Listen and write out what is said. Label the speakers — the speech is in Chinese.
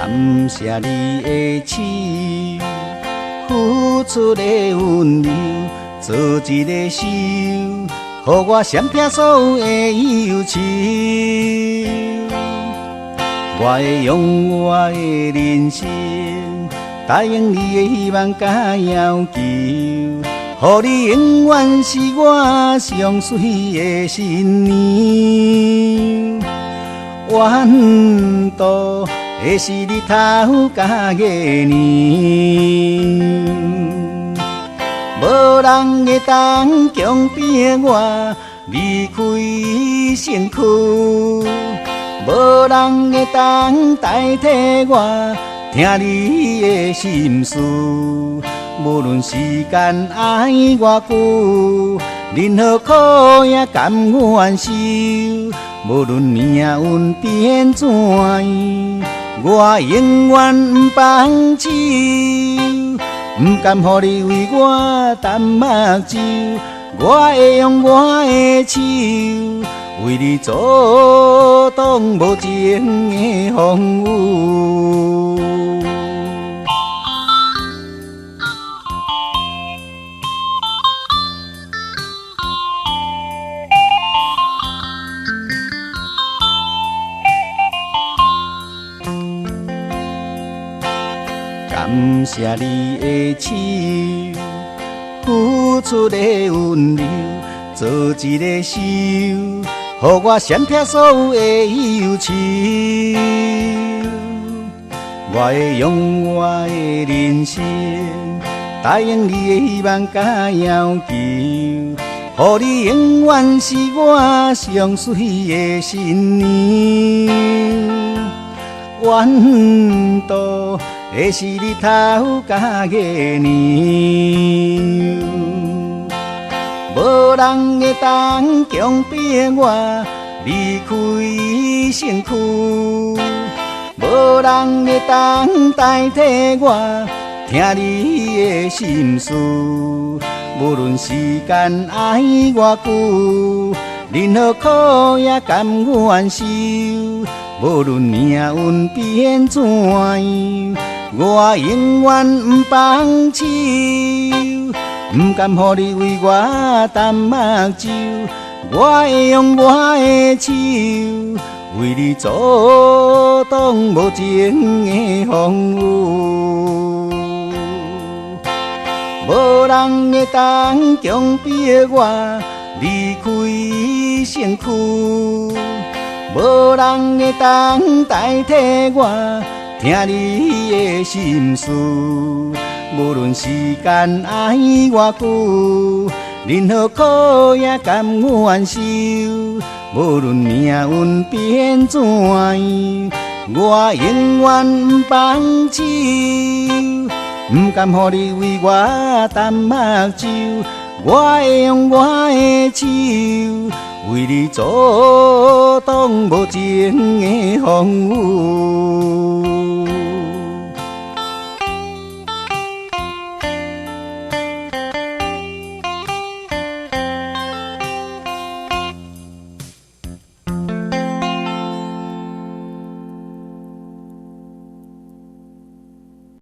Speaker 1: 感谢你的手，付出的温柔，做一个手，予我闪避所有的忧愁。我会用我的人生答应你的希望甲要求，予你永远是我上水的新娘。缘途会是日头甲月年，无人会当强迫我离开身躯，无人会当代替我听你的心事。无论时间爱偌久，任何苦也甘愿受。无论命运变怎样，我永远不放弃。不甘予你为我担目睭，我会用我的手为你阻挡无情的风雨。感谢你的手，付出的温柔，做一个手，予我闪避所有的忧愁。我会用我的人生答应你的希望甲要求，予你永远是我上水的新娘。缘途会是日头甲月年，无人会当强迫我离开身躯，无人会当代替我听你的心事。无论时间爱偌久，任何苦也甘愿受。无论命运变怎样，我永远不放弃。不甘予你为我担目睭，我会用我的手为你阻挡无情的风雨。无人会当强迫我离开身躯，无人会当代替我听你的心事。无论时间爱偌久，任何苦也甘愿受。无论命运变怎样，我永远不放弃。不甘予你为我担目睭，我会用我的手为你阻挡无情的风雨。